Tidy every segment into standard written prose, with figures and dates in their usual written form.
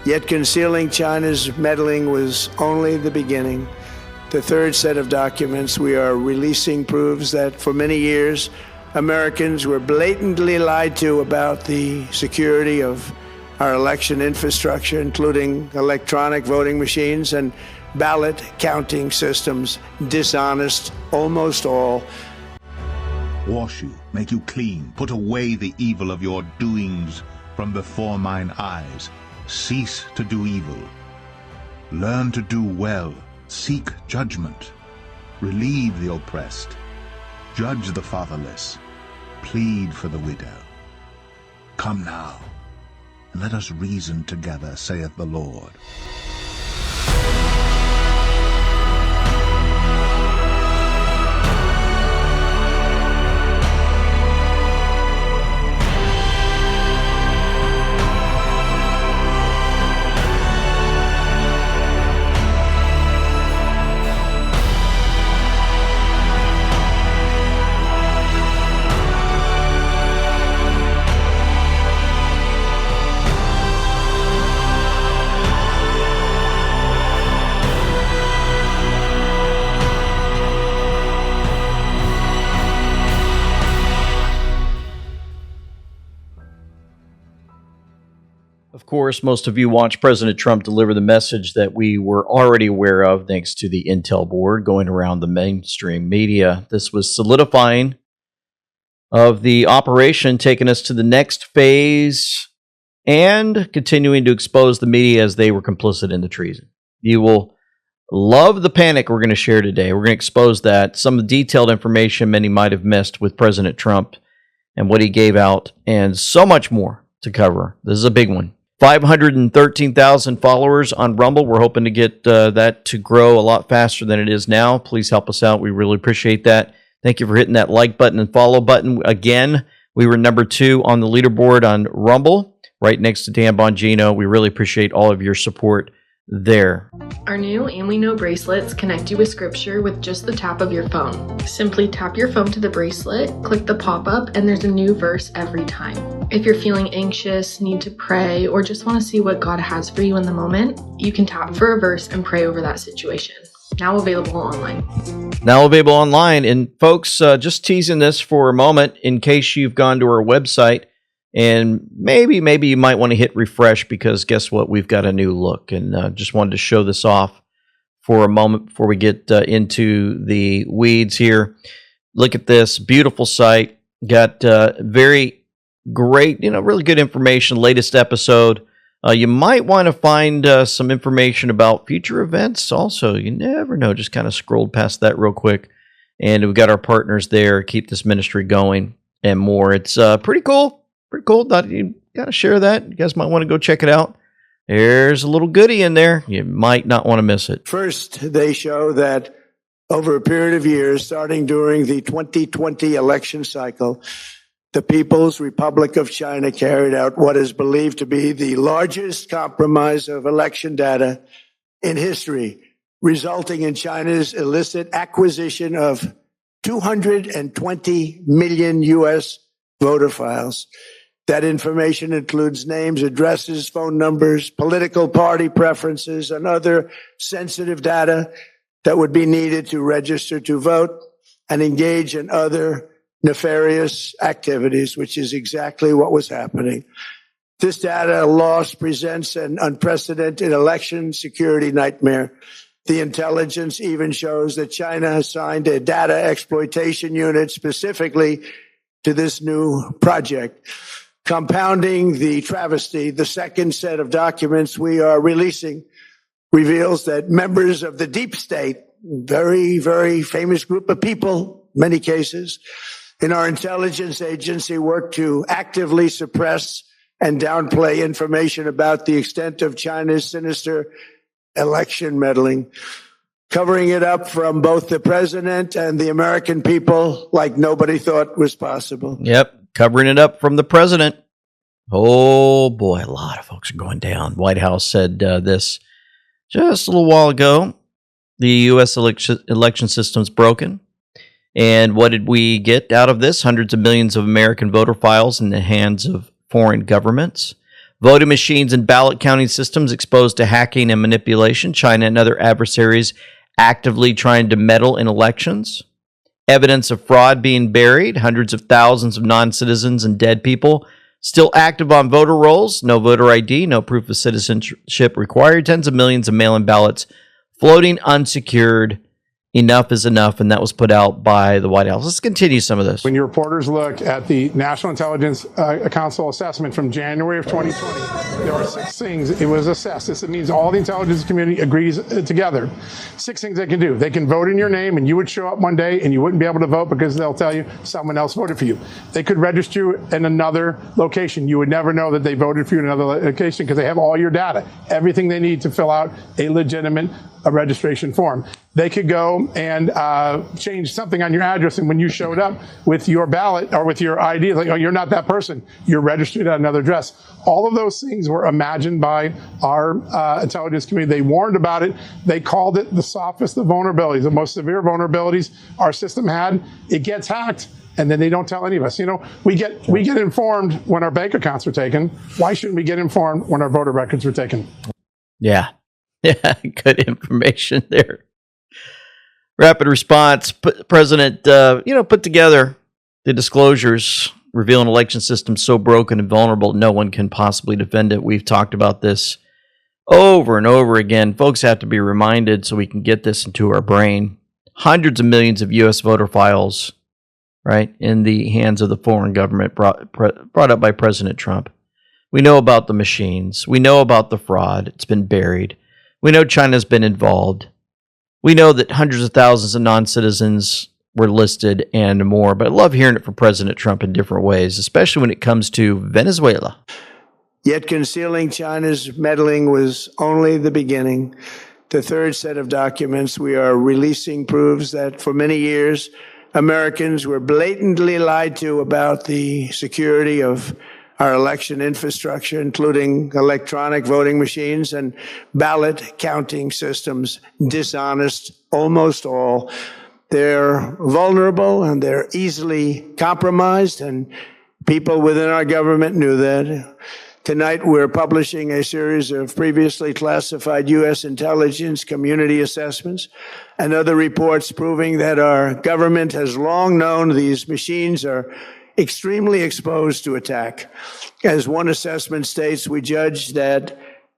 Yet concealing China's meddling was only the beginning. The third set of documents we are releasing proves that for many years, Americans were blatantly lied to about the security of our election infrastructure, including electronic voting machines and ballot counting systems, dishonest, almost all. Wash you, make you clean, put away the evil of your doings from before mine eyes. Cease to do evil. Learn to do well. Seek judgment. Relieve the oppressed. Judge the fatherless. Plead for the widow. Come now, and let us reason together, saith the Lord. Of course, most of you watched President Trump deliver the message that we were already aware of thanks to the intel board going around the mainstream media. This was solidifying of the operation, taking us to the next phase and continuing to expose the media as they were complicit in the treason. You will love the panic we're going to share today. We're going to expose that, some of the detailed information many might have missed with President Trump and what he gave out, and so much more to cover. This is a big one. 513,000 followers on Rumble. We're hoping to get that to grow a lot faster than it is now. Please help us out. We really appreciate that. Thank you for hitting that like button and follow button. Again, we were number 2 on the leaderboard on Rumble, right next to Dan Bongino. We really appreciate all of your support there. Our new And We Know bracelets connect you with scripture with just the tap of your phone. Simply tap your phone to the bracelet, click the pop-up, and there's a new verse every time. If you're feeling anxious, need to pray, or just want to see what God has for you in the moment, you can tap for a verse and pray over that situation. Now available online. Now available online. And folks, just teasing this for a moment in case you've gone to our website and maybe you might want to hit refresh, because guess what? We've got a new look, and just wanted to show this off for a moment before we get into the weeds here. Look at this beautiful site. Got very great, really good information. Latest episode. You might want to find some information about future events also. You never know. Just kind of scrolled past that real quick. And we've got our partners there, keep this ministry going and more. It's pretty cool. Pretty cool. You got to share that. You guys might want to go check it out. There's a little goodie in there. You might not want to miss it. First, they show that over a period of years, starting during the 2020 election cycle, the People's Republic of China carried out what is believed to be the largest compromise of election data in history, resulting in China's illicit acquisition of 220 million U.S. voter files. That information includes names, addresses, phone numbers, political party preferences, and other sensitive data that would be needed to register to vote and engage in other nefarious activities, which is exactly what was happening. This data loss presents an unprecedented election security nightmare. The intelligence even shows that China assigned a data exploitation unit specifically to this new project. Compounding the travesty, the second set of documents we are releasing reveals that members of the deep state, very, very famous group of people, many cases, in our intelligence agency work to actively suppress and downplay information about the extent of China's sinister election meddling, covering it up from both the president and the American people like nobody thought was possible. Yep, covering it up from the president. Oh boy, a lot of folks are going down. White House said this just a little while ago. The U.S. election system's broken. And what did we get out of this? Hundreds of millions of American voter files in the hands of foreign governments. Voting machines and ballot counting systems exposed to hacking and manipulation. China and other adversaries actively trying to meddle in elections. Evidence of fraud being buried. Hundreds of thousands of non-citizens and dead people still active on voter rolls. No voter ID, no proof of citizenship required. Tens of millions of mail-in ballots floating unsecured. Enough is enough, and that was put out by the White House. Let's continue some of this. When your reporters look at the National Intelligence Council assessment from January of 2020, there are 6 things it was assessed. This means all the intelligence community agrees together. 6 things they can do. They can vote in your name, and you would show up one day, and you wouldn't be able to vote because they'll tell you someone else voted for you. They could register you in another location. You would never know that they voted for you in another location because they have all your data, everything they need to fill out a legitimate registration form. They could go and change something on your address, and when you showed up with your ballot or with your ID, like, oh, you're not that person. You're registered at another address. All of those things were imagined by our intelligence community. They warned about it. They called it the softest of vulnerabilities, the most severe vulnerabilities our system had. It gets hacked, and then they don't tell any of us. You know, we get informed when our bank accounts are taken. Why shouldn't we get informed when our voter records were taken? Yeah. Yeah, good information there. Rapid response. President, put together the disclosures reveal an election system so broken and vulnerable no one can possibly defend it. We've talked about this over and over again. Folks have to be reminded so we can get this into our brain. Hundreds of millions of U.S. voter files, right, in the hands of the foreign government brought up by President Trump. We know about the machines. We know about the fraud. It's been buried. We know China's been involved. We know that hundreds of thousands of non-citizens were listed and more. But I love hearing it from President Trump in different ways, especially when it comes to Venezuela. Yet concealing China's meddling was only the beginning. The third set of documents we are releasing proves that for many years, Americans were blatantly lied to about the security of our election infrastructure, including electronic voting machines and ballot counting systems, dishonest, almost all. They're vulnerable and they're easily compromised, and people within our government knew that. Tonight, we're publishing a series of previously classified U.S. intelligence community assessments and other reports proving that our government has long known these machines are extremely exposed to attack. As one assessment states, we judge that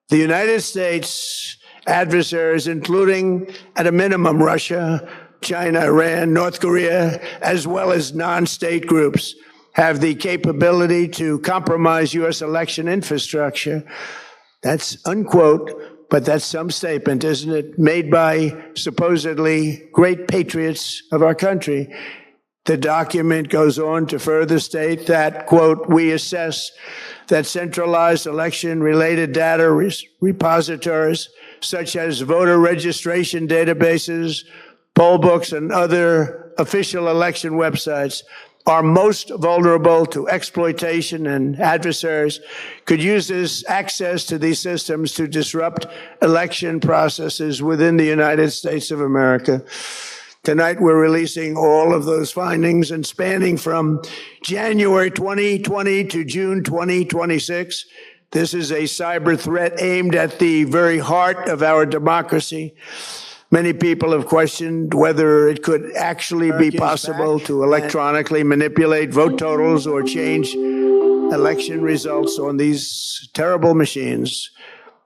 the United States adversaries, including at a minimum Russia, China, Iran, North Korea, as well as non-state groups, have the capability to compromise U.S. election infrastructure. That's unquote, but that's some statement, isn't it? Made by supposedly great patriots of our country. The document goes on to further state that, quote, we assess that centralized election-related data repositories, such as voter registration databases, poll books, and other official election websites, are most vulnerable to exploitation, and adversaries could use this access to these systems to disrupt election processes within the United States of America. Tonight, we're releasing all of those findings, and spanning from January 2020 to June 2026. This is a cyber threat aimed at the very heart of our democracy. Many people have questioned whether it could actually be possible to electronically manipulate vote totals or change election results on these terrible machines.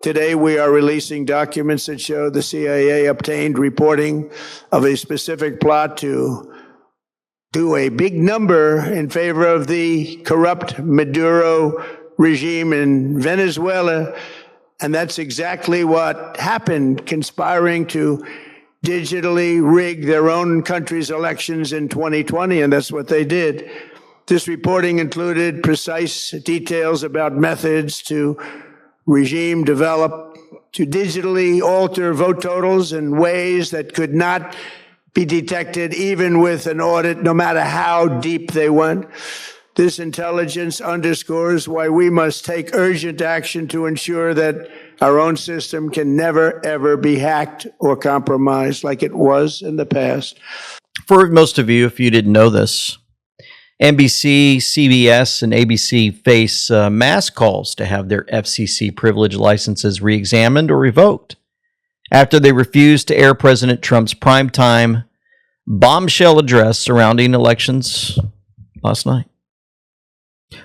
Today, we are releasing documents that show the CIA obtained reporting of a specific plot to do a big number in favor of the corrupt Maduro regime in Venezuela. And that's exactly what happened, conspiring to digitally rig their own country's elections in 2020, and that's what they did. This reporting included precise details about methods to regime develop to digitally alter vote totals in ways that could not be detected even with an audit, no matter how deep they went. This intelligence underscores why we must take urgent action to ensure that our own system can never, ever be hacked or compromised like it was in the past. For most of you, if you didn't know this, NBC, CBS, and ABC face mass calls to have their FCC privilege licenses re-examined or revoked after they refused to air President Trump's primetime bombshell address surrounding elections last night.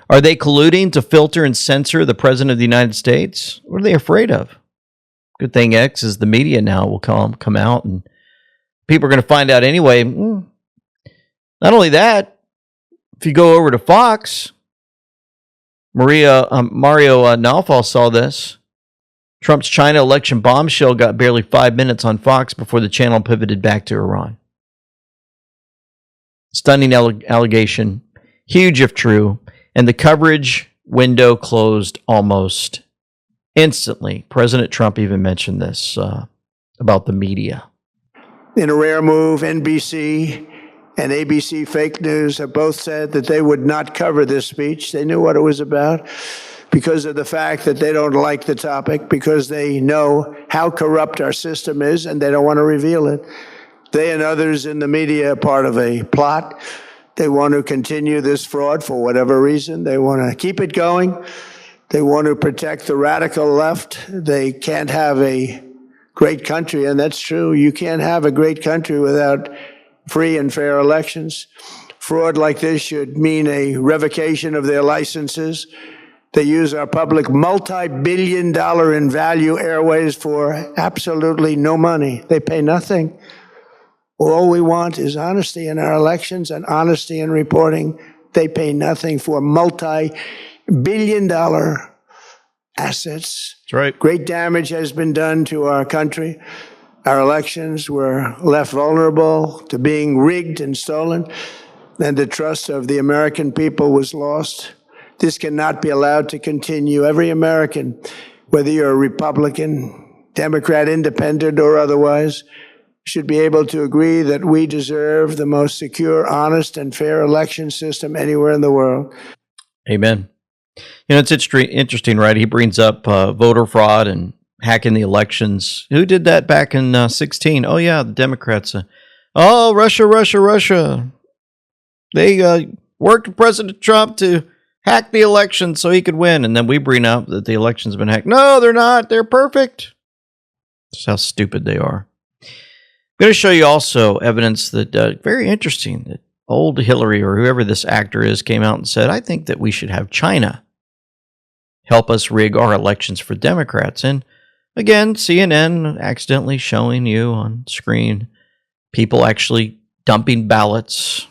Are they colluding to filter and censor the President of the United States? What are they afraid of? Good thing X is the media now will come out, and people are going to find out anyway. Not only that, if you go over to Fox, Mario Naufal saw this. Trump's China election bombshell got barely 5 minutes on Fox before the channel pivoted back to Iran. Stunning allegation, huge if true, and the coverage window closed almost instantly. President Trump even mentioned this about the media. In a rare move, NBC and ABC fake news have both said that they would not cover this speech. They knew what it was about because of the fact that they don't like the topic, because they know how corrupt our system is and they don't want to reveal it. They and others in the media are part of a plot. They want to continue this fraud for whatever reason. They want to keep it going. They want to protect the radical left. They can't have a great country, and that's true. You can't have a great country without free and fair elections. Fraud like this should mean a revocation of their licenses. They use our public multi-billion-dollar in value airways for absolutely no money. They pay nothing. All we want is honesty in our elections and honesty in reporting. They pay nothing for multi-billion-dollar assets. That's right. Great damage has been done to our country. Our elections were left vulnerable to being rigged and stolen, and the trust of the American people was lost. This cannot be allowed to continue. Every American, whether you're a Republican, Democrat, Independent, or otherwise, should be able to agree that we deserve the most secure, honest, and fair election system anywhere in the world. Amen. You know, it's interesting, right? He brings up voter fraud and hacking the elections. Who did that back in 16? Oh, yeah, the Democrats. Russia. They worked with President Trump to hack the election so he could win. And then we bring up that the election's been hacked. No, they're not. They're perfect. That's how stupid they are. I'm going to show you also evidence that, very interesting, that old Hillary or whoever this actor is came out and said, I think that we should have China help us rig our elections for Democrats. And again, CNN accidentally showing you on screen people actually dumping ballots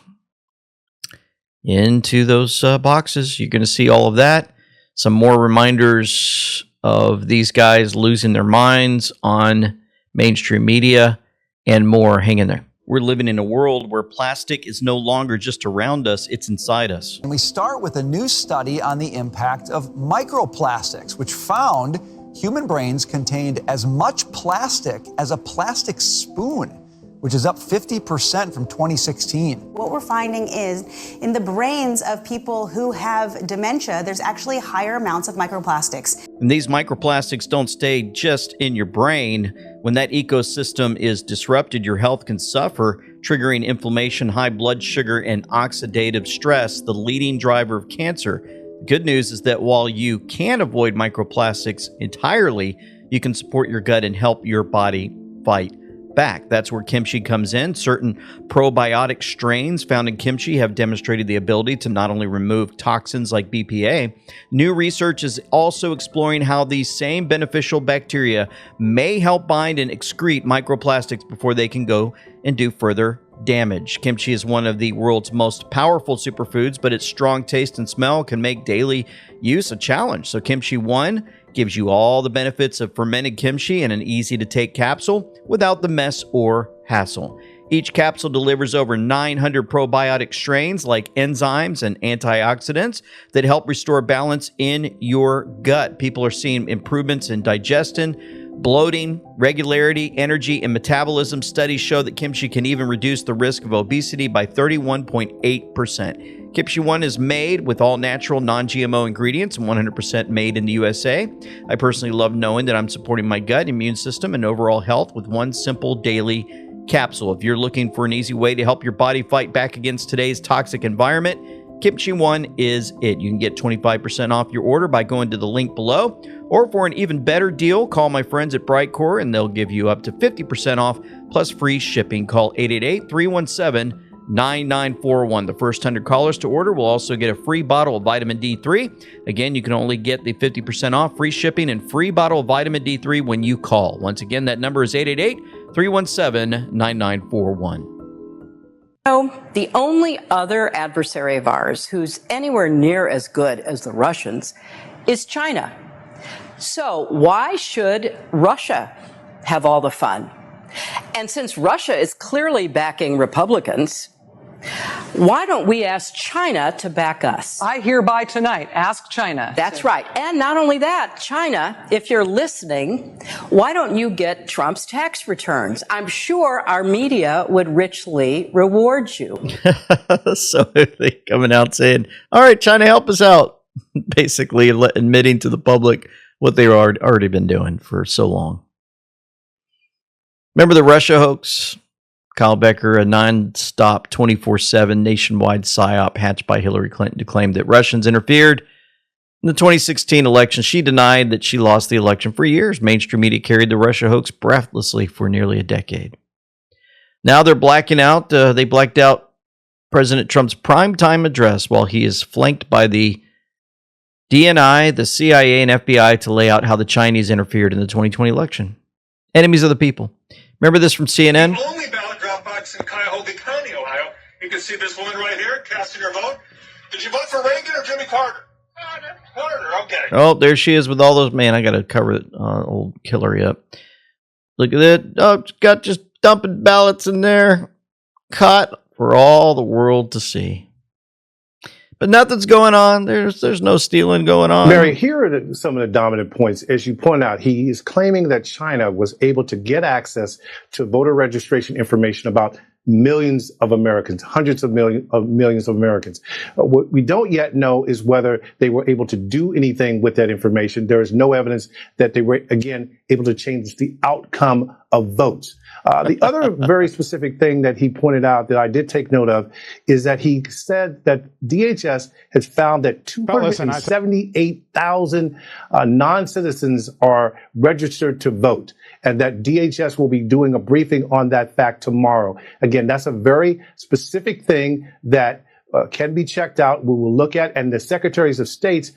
into those boxes. You're going to see all of that. Some more reminders of these guys losing their minds on mainstream media and more. Hang in there. We're living in a world where plastic is no longer just around us, it's inside us. And we start with a new study on the impact of microplastics, which found human brains contained as much plastic as a plastic spoon, which is up 50% from 2016. What we're finding is in the brains of people who have dementia, there's actually higher amounts of microplastics. And these microplastics don't stay just in your brain. When that ecosystem is disrupted, your health can suffer, triggering inflammation, high blood sugar, and oxidative stress, the leading driver of cancer. The good news is that while you can avoid microplastics entirely, you can support your gut and help your body fight back. That's where kimchi comes in. Certain probiotic strains found in kimchi have demonstrated the ability to not only remove toxins like BPA, new research is also exploring how these same beneficial bacteria may help bind and excrete microplastics before they can go and do further damage. Kimchi is one of the world's most powerful superfoods, but its strong taste and smell can make daily use a challenge. So Kimchi 1 gives you all the benefits of fermented kimchi in an easy-to-take capsule without the mess or hassle. Each capsule delivers over 900 probiotic strains like enzymes and antioxidants that help restore balance in your gut. People are seeing improvements in digestion, bloating, regularity, energy, and metabolism. Studies show that kimchi can even reduce the risk of obesity by 31.8%. Kimchi 1 is made with all natural, non-GMO ingredients and 100% made in the USA. I personally love knowing that I'm supporting my gut, immune system, and overall health with one simple daily capsule. If you're looking for an easy way to help your body fight back against today's toxic environment, Kimchi One is it. You can get 25% off your order by going to the link below. Or for an even better deal, call my friends at Brightcore and they'll give you up to 50% off plus free shipping. Call 888-317-9941. The first 100 callers to order will also get a free bottle of vitamin D3. Again, you can only get the 50% off, free shipping, and free bottle of vitamin D3 when you call. Once again, that number is 888-317-9941. The only other adversary of ours who's anywhere near as good as the Russians is China. So why should Russia have all the fun? And since Russia is clearly backing Republicans, why don't we ask China to back us? I hereby tonight ask China. That's right. And not only that, China, if you're listening, why don't you get Trump's tax returns? I'm sure our media would richly reward you. So they coming out saying, all right, China, help us out. Basically admitting to the public what they've already been doing for so long. Remember the Russia hoax? Kyle Becker, a non-stop 24/7 nationwide psyop hatched by Hillary Clinton to claim that Russians interfered in the 2016 election. She denied that she lost the election for years. Mainstream media carried the Russia hoax breathlessly for nearly a decade. Now they're blacking out. They blacked out President Trump's primetime address while he is flanked by the DNI, the CIA, and FBI to lay out how the Chinese interfered in the 2020 election. Enemies of the people. Remember this from CNN? The only ballot drop box in Cuyahoga County, Ohio. You can see this woman right here casting her vote. Did you vote for Reagan or Jimmy Carter? Carter, okay. Oh, there she is with all those. Man, I got to cover old Hillary up. Look at that. Oh, got just dumping ballots in there. Caught for all the world to see. But nothing's going on. There's no stealing going on. Mary, here are some of the dominant points. As you point out, he is claiming that China was able to get access to voter registration information about millions of Americans, hundreds of millions of Americans. What we don't yet know is whether they were able to do anything with that information. There is no evidence that they were, again, able to change the outcome of votes. The other very specific thing that he pointed out that I did take note of is that he said that DHS has found that 278,000 non-citizens are registered to vote, and that DHS will be doing a briefing on that fact tomorrow. Again, that's a very specific thing that can be checked out. We will look at, and the secretaries of states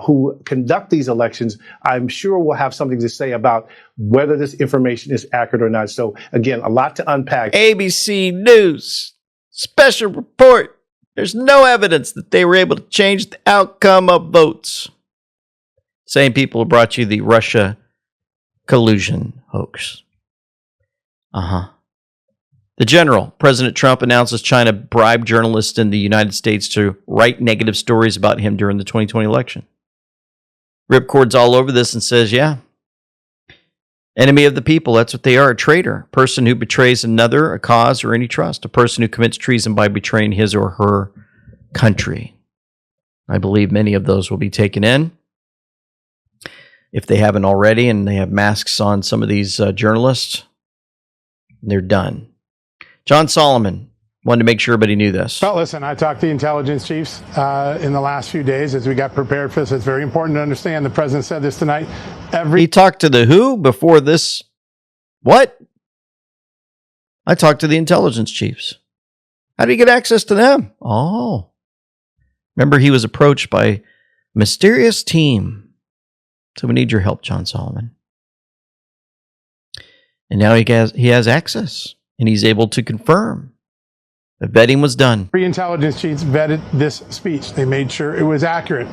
who conduct these elections, I'm sure will have something to say about whether this information is accurate or not. So again, a lot to unpack. ABC News special report. There's no evidence that they were able to change the outcome of votes. Same people who brought you the Russia collusion hoax. The General, President Trump announces China bribed journalists in the United States to write negative stories about him during the 2020 election. Ripcord's all over this and says, yeah, enemy of the people, that's what they are, a traitor, a person who betrays another, a cause, or any trust, a person who commits treason by betraying his or her country. I believe many of those will be taken in, if they haven't already, and they have masks on some of these journalists. They're done. John Solomon wanted to make sure everybody knew this. Well, listen, I talked to the intelligence chiefs in the last few days as we got prepared for this. It's very important to understand. The president said this tonight. He talked to the who before this? What? I talked to the intelligence chiefs. How did he get access to them? Oh. Remember, he was approached by a mysterious team. So we need your help, John Solomon. And now he has access. And he's able to confirm the vetting was done. Three intelligence chiefs vetted this speech. They made sure it was accurate.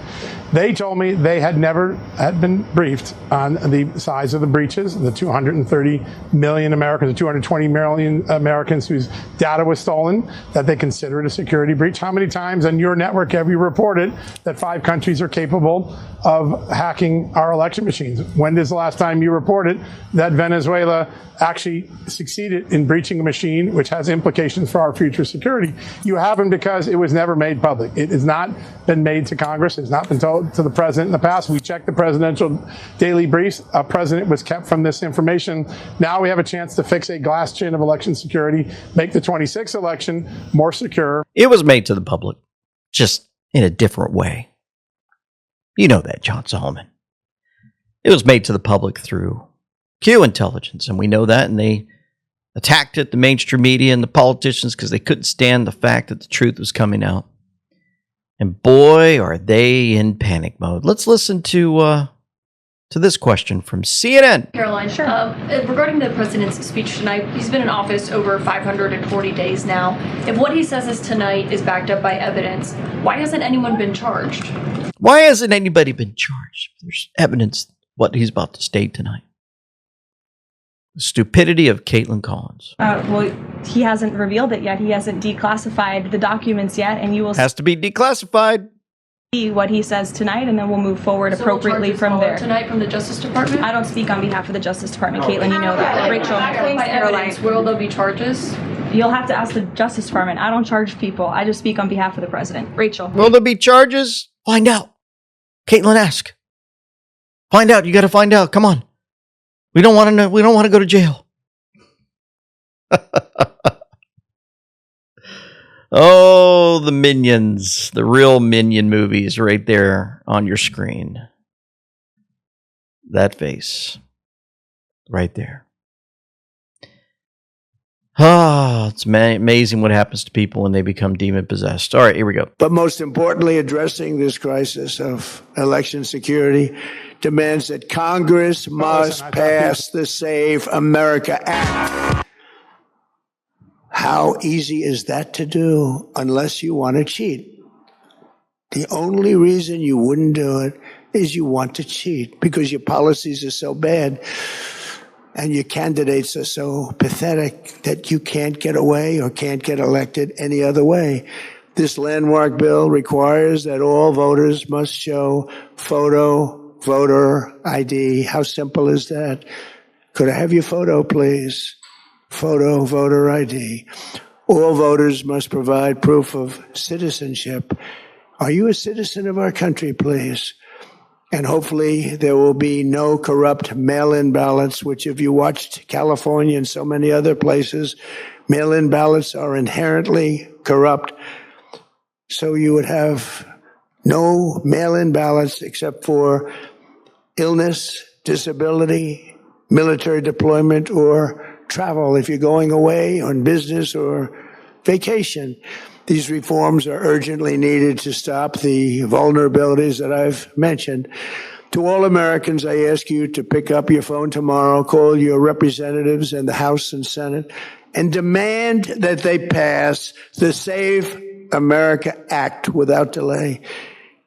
They told me they had never been briefed on the size of the breaches, the 230 million Americans, the 220 million Americans whose data was stolen, that they consider it a security breach. How many times on your network have you reported that 5 countries are capable of hacking our election machines? When is the last time you reported that Venezuela actually succeeded in breaching a machine which has implications for our future security? You haven't, because it was never made public. It has not been made to Congress. It's not been told to the president in the past. We checked the presidential daily briefs. A president was kept from this information. Now we have a chance to fix a glass chin of election security, make the 26th election more secure. It was made to the public. Just in a different way. You know that, John Solomon. It was made to the public through Q intelligence, and we know that, and they attacked it, the mainstream media and the politicians, because they couldn't stand the fact that the truth was coming out. And boy, are they in panic mode. Let's listen to this question from CNN. Caroline, sure. Regarding the president's speech tonight, he's been in office over 540 days now. If what he says tonight is backed up by evidence, why hasn't anyone been charged? Why hasn't anybody been charged? There's evidence what he's about to state tonight. The stupidity of Caitlin Collins. Well, he hasn't revealed it yet. He hasn't declassified the documents yet, and you will has to be declassified. See what he says tonight, and then we'll move forward appropriately from there. Tonight from the Justice Department? I don't speak on behalf of the Justice Department, Caitlin. You know that. Rachel, please, Caroline. Will there be charges? You'll have to ask the Justice Department. I don't charge people. I just speak on behalf of the president. Rachel. Will there be charges? Find out. Caitlin, ask. Find out. You got to find out. Come on. We don't want to know. We don't want to go to jail. Oh, the Minions, the real Minion movies right there on your screen. That face right there. Ah, it's amazing what happens to people when they become demon possessed. All right, here we go. But most importantly, addressing this crisis of election security demands that Congress must pass the Save America Act. How easy is that to do unless you want to cheat? The only reason you wouldn't do it is you want to cheat because your policies are so bad and your candidates are so pathetic that you can't get away or can't get elected any other way. This landmark bill requires that all voters must show photo voter ID. How simple is that? Could I have your photo, please? Photo voter ID. All voters must provide proof of citizenship. Are you a citizen of our country, please? And hopefully there will be no corrupt mail-in ballots, which if you watched California and so many other places, mail-in ballots are inherently corrupt. So you would have no mail-in ballots except for illness, disability, military deployment, or travel if you're going away on business or vacation. These reforms are urgently needed to stop the vulnerabilities that I've mentioned. To all Americans, I ask you to pick up your phone tomorrow, call your representatives in the House and Senate, and demand that they pass the Save America Act without delay.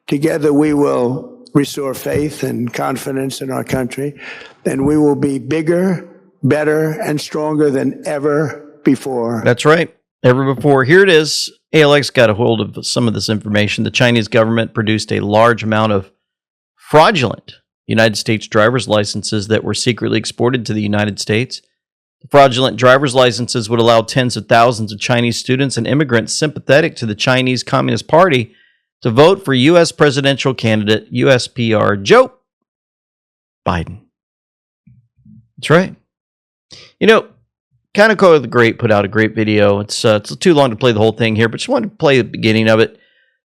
Together, we will restore faith and confidence in our country, and we will be bigger, better, and stronger than ever before. That's right. Ever before. Here it is. ALX got a hold of some of this information. The Chinese government produced a large amount of fraudulent United States driver's licenses that were secretly exported to the United States. The fraudulent driver's licenses would allow tens of thousands of Chinese students and immigrants sympathetic to the Chinese Communist Party to vote for U.S. presidential candidate USPR Joe Biden. That's right. You know, Kaneko the Great put out a great video. It's too long to play the whole thing here, but just wanted to play the beginning of it.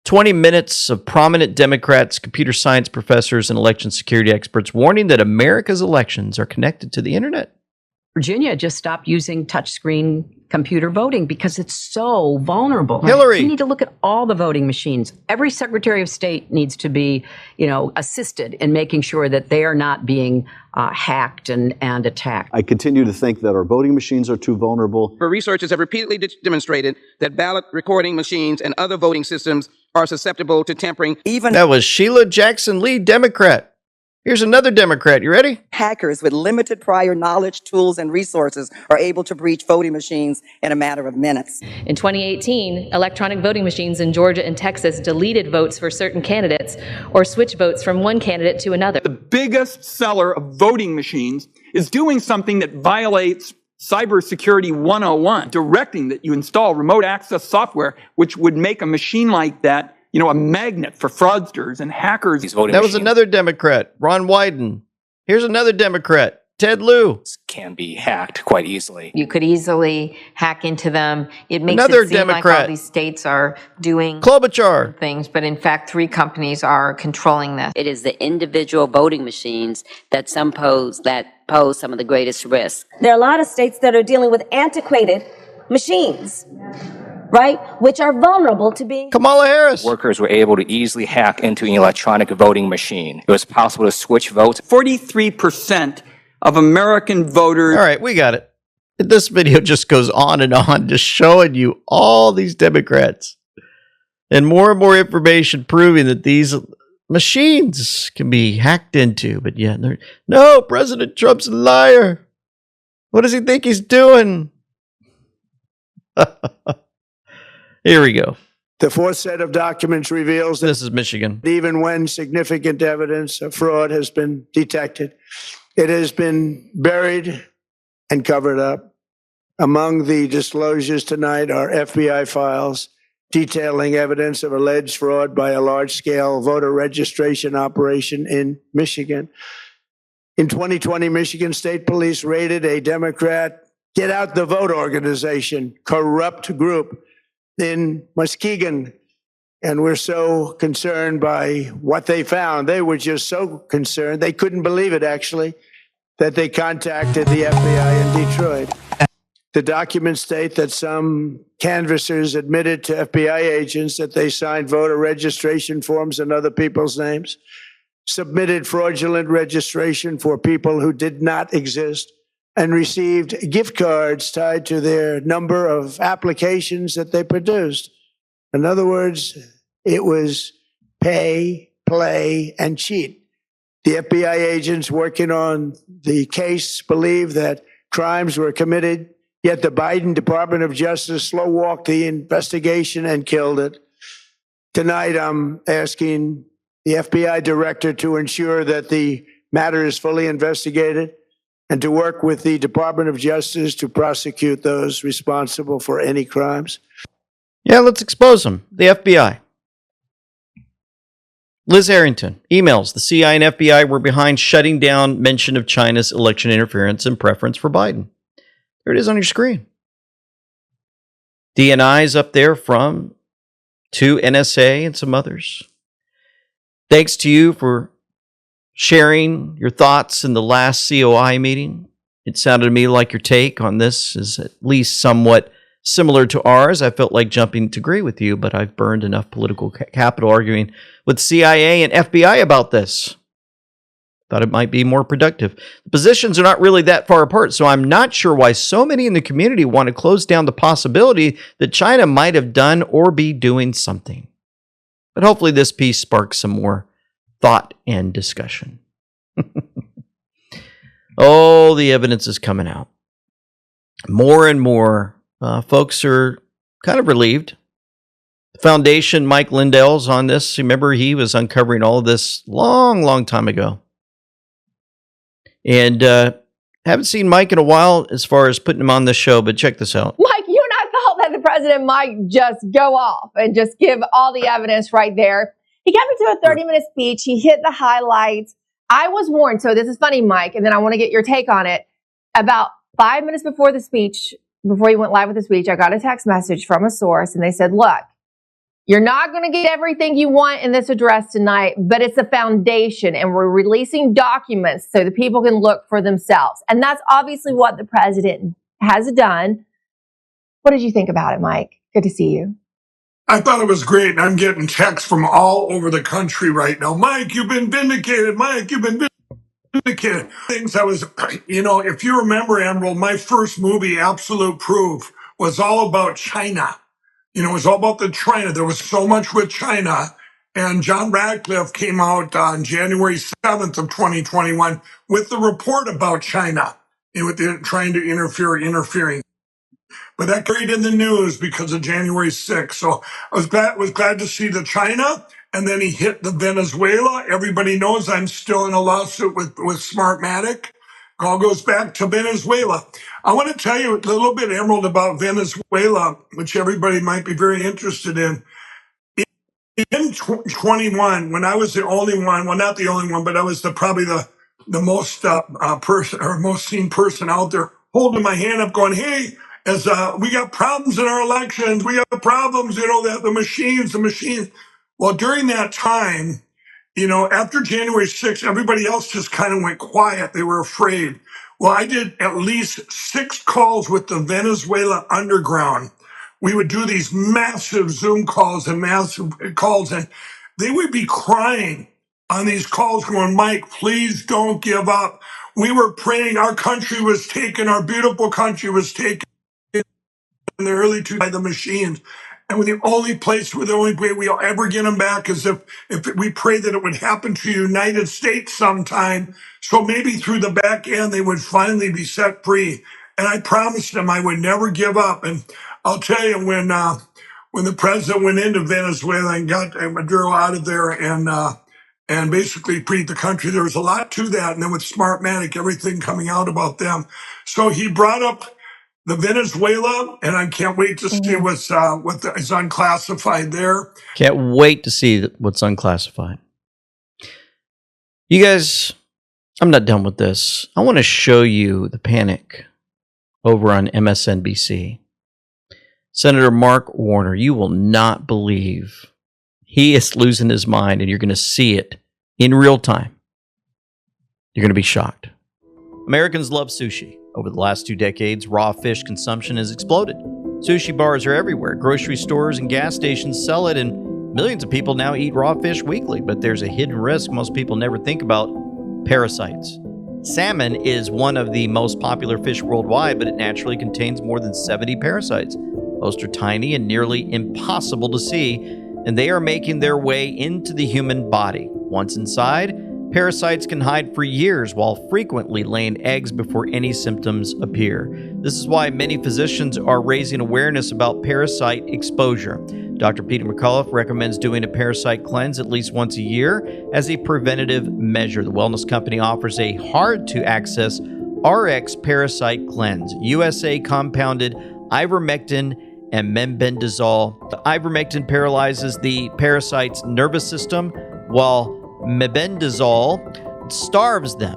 20 minutes of prominent Democrats, computer science professors, and election security experts warning that America's elections are connected to the internet. Virginia just stopped using touchscreen computer voting because it's so vulnerable. Hillary. You need to look at all the voting machines. Every Secretary of State needs to be, assisted in making sure that they are not being hacked and attacked. I continue to think that our voting machines are too vulnerable. Researchers have repeatedly demonstrated that ballot recording machines and other voting systems are susceptible to tampering. That was Sheila Jackson Lee, Democrat. Here's another Democrat. You ready? Hackers with limited prior knowledge, tools, and resources are able to breach voting machines in a matter of minutes. In 2018, electronic voting machines in Georgia and Texas deleted votes for certain candidates or switched votes from one candidate to another. The biggest seller of voting machines is doing something that violates Cybersecurity 101, directing that you install remote access software, which would make a machine like that a magnet for fraudsters and hackers. That was another Democrat, Ron Wyden. Here's another Democrat, Ted Lieu. Can be hacked quite easily. You could easily hack into them. It makes Another it seem like Democrat. all these states are doing Klobuchar. things, but in fact, 3 companies are controlling this. It is the individual voting machines that pose some of the greatest risks. There are a lot of states that are dealing with antiquated machines, right, which are vulnerable to being... Kamala Harris. Workers were able to easily hack into an electronic voting machine. It was possible to switch votes. 43% of American voters. All right, we got it. This video just goes on, just showing you all these Democrats and more information proving that these machines can be hacked into. But yeah, no, President Trump's a liar. What does he think he's doing? Here we go. The fourth set of documents reveals that this is Michigan. Even when significant evidence of fraud has been detected, it has been buried and covered up. Among the disclosures tonight are FBI files detailing evidence of alleged fraud by a large-scale voter registration operation in Michigan. In 2020, Michigan State Police raided a Democrat Get Out the Vote organization, corrupt group in Muskegon. And we're so concerned by what they found. They were just so concerned. They couldn't believe it, actually, that they contacted the FBI in Detroit. The documents state that some canvassers admitted to FBI agents that they signed voter registration forms in other people's names, submitted fraudulent registration for people who did not exist, and received gift cards tied to their number of applications that they produced. In other words, it was pay, play, and cheat. The FBI agents working on the case believe that crimes were committed, yet the Biden Department of Justice slow-walked the investigation and killed it. Tonight, I'm asking the FBI director to ensure that the matter is fully investigated and to work with the Department of Justice to prosecute those responsible for any crimes. Yeah, let's expose them. The FBI. Liz Harrington emails the CIA and FBI were behind shutting down mention of China's election interference and preference for Biden. There it is on your screen. DNI's up there from to NSA and some others. Thanks to you for sharing your thoughts in the last COI meeting. It sounded to me like your take on this is at least somewhat similar to ours. I felt like jumping to agree with you, but I've burned enough political capital arguing with CIA and FBI about this. Thought it might be more productive. The positions are not really that far apart, so I'm not sure why so many in the community want to close down the possibility that China might have done or be doing something. But hopefully this piece sparks some more thought and discussion. Oh, the evidence is coming out. More and more folks are kind of relieved. The foundation, Mike Lindell's on this. Remember, he was uncovering all of this long time ago. And haven't seen Mike in a while as far as putting him on the show, but check this out. Mike, you and I thought that the president might just go off and just give all the evidence right there. He kept it to a 30-minute speech. He hit the highlights. I was warned. So this is funny, Mike, and then I want to get your take on it. About 5 minutes before the speech, before he went live with the speech, I got a text message from a source, and they said, look, you're not going to get everything you want in this address tonight, but it's a foundation, and we're releasing documents so the people can look for themselves. And that's obviously what the president has done. What did you think about it, Mike? Good to see you. I thought it was great, and I'm getting texts from all over the country right now. Mike, you've been vindicated. Mike, you've been vindicated. Things I was, if you remember, Emerald, my first movie, Absolute Proof, was all about China. It was all about the China. There was so much with China. And John Radcliffe came out on January 7th of 2021 with the report about China, with trying to interfering. But that carried in the news because of January 6th. So I was glad to see the China. And then he hit the Venezuela. Everybody knows I'm still in a lawsuit with Smartmatic. It all goes back to Venezuela. I want to tell you a little bit, Emerald, about Venezuela, which everybody might be very interested in. In 21, when I was the only one, well, not the only one, but I was probably the the most person or most seen person out there, holding my hand up, going, "Hey, as we got problems in our elections, we got problems, the machines." Well, during that time, after January 6th, everybody else just kind of went quiet. They were afraid. Well, I did at least 6 calls with the Venezuela underground. We would do these massive Zoom calls and they would be crying on these calls going, "Mike, please don't give up." We were praying. Our country was taken. Our beautiful country was taken in the early 2000s by the machines. And the only way we'll ever get them back is if we pray that it would happen to the United States sometime. So maybe through the back end, they would finally be set free. And I promised them I would never give up. And I'll tell you, when the president went into Venezuela and got Maduro out of there and basically freed the country, there was a lot to that. And then with Smartmatic, everything coming out about them. So he brought up the Venezuela, and I can't wait to see what is unclassified there. Can't wait to see what's unclassified. You guys, I'm not done with this. I want to show you the panic over on MSNBC. Senator Mark Warner, you will not believe he is losing his mind, and you're going to see it in real time. You're going to be shocked. Americans love sushi. Over the last 2 decades, raw fish consumption has exploded. Sushi bars are everywhere. Grocery stores and gas stations sell it, and millions of people now eat raw fish weekly. But there's a hidden risk most people never think about: parasites. Salmon is one of the most popular fish worldwide, but it naturally contains more than 70 parasites. Most are tiny and nearly impossible to see, and they are making their way into the human body. Once inside, parasites can hide for years while frequently laying eggs before any symptoms appear. This is why many physicians are raising awareness about parasite exposure. Dr. Peter McCullough recommends doing a parasite cleanse at least once a year as a preventative measure. The wellness company offers a hard-to-access RX parasite cleanse, USA compounded ivermectin and mebendazole. The ivermectin paralyzes the parasite's nervous system, while mebendazole starves them.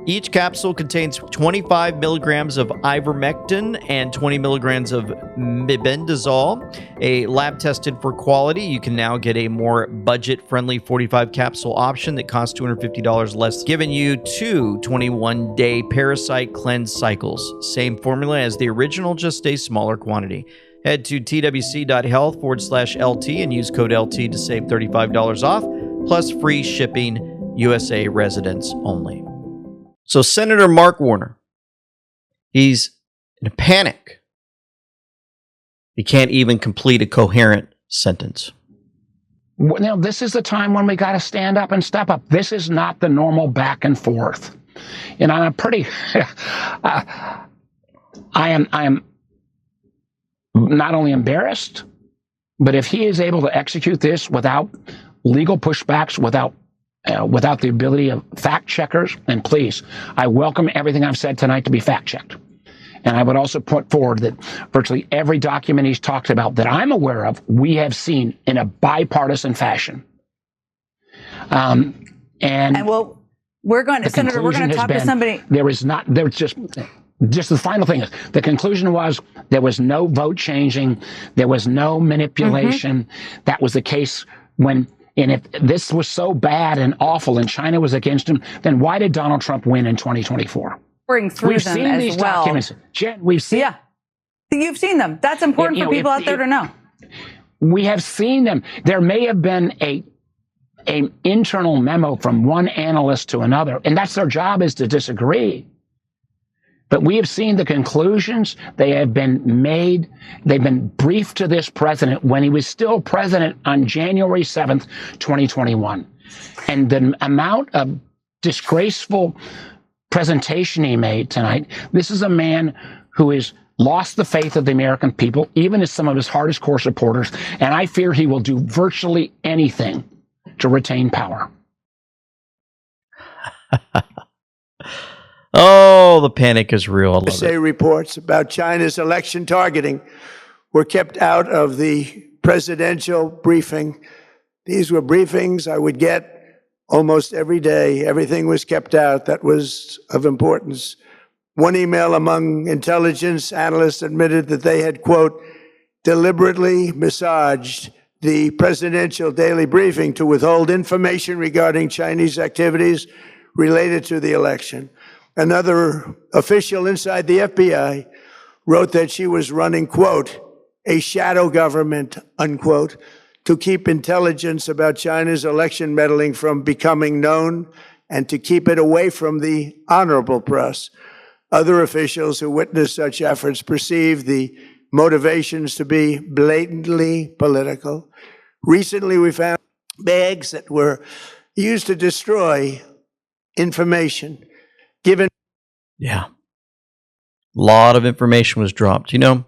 Each capsule contains 25 milligrams of ivermectin and 20 milligrams of mebendazole, a lab tested for quality. You can now get a more budget-friendly 45 capsule option that costs $250 less, giving you 2 21-day parasite cleanse cycles. Same formula as the original, just a smaller quantity. Head to twc.health/LT and use code LT to save $35 off, plus free shipping, USA residents only. So Senator Mark Warner, he's in a panic. He can't even complete a coherent sentence. Now, this is the time when we got to stand up and step up. This is not the normal back and forth. And I'm pretty, I am not only embarrassed, but if he is able to execute this without legal pushbacks, without the ability of fact checkers, and please, I welcome everything I've said tonight to be fact checked. And I would also put forward that virtually every document he's talked about that I'm aware of, we have seen in a bipartisan fashion. And well, Senator, we're going to talk to somebody. There's just the final thing is, the conclusion was there was no vote changing, there was no manipulation. That was the case when. And if this was so bad and awful and China was against him, then why did Donald Trump win in 2024? We've seen these documents. Jen, we've seen. Yeah. You've seen them. That's important for people out there to know. We have seen them. There may have been an internal memo from one analyst to another, and that's their job, is to disagree. But we have seen the conclusions. They have been made. They've been briefed to this president when he was still president on January 7th, 2021. And the amount of disgraceful presentation he made tonight, this is a man who has lost the faith of the American people, even as some of his hardest core supporters. And I fear he will do virtually anything to retain power. Oh, the panic is real. I love USA it. reports about China's election targeting were kept out of the presidential briefing. These were briefings I would get almost every day. Everything was kept out that was of importance. One email among intelligence analysts admitted that they had, quote, deliberately massaged the presidential daily briefing to withhold information regarding Chinese activities related to the election. Another official inside the FBI wrote that she was running, quote, a shadow government, unquote, to keep intelligence about China's election meddling from becoming known and to keep it away from the honorable press. Other officials who witnessed such efforts perceived the motivations to be blatantly political. Recently, we found bags that were used to destroy information given. Yeah. A lot of information was dropped. You know,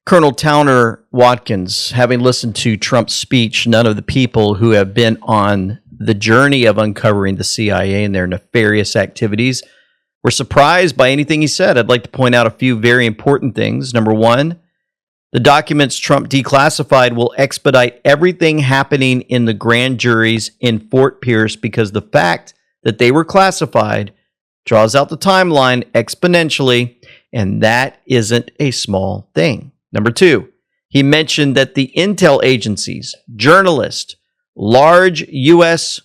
Colonel Towner Watkins, having listened to Trump's speech, none of the people who have been on the journey of uncovering the CIA and their nefarious activities were surprised by anything he said. I'd like to point out a few very important things. Number one, the documents Trump declassified will expedite everything happening in the grand juries in Fort Pierce because the fact that they were classified draws out the timeline exponentially, and that isn't a small thing. Number two, he mentioned that the intel agencies, journalists, large U.S.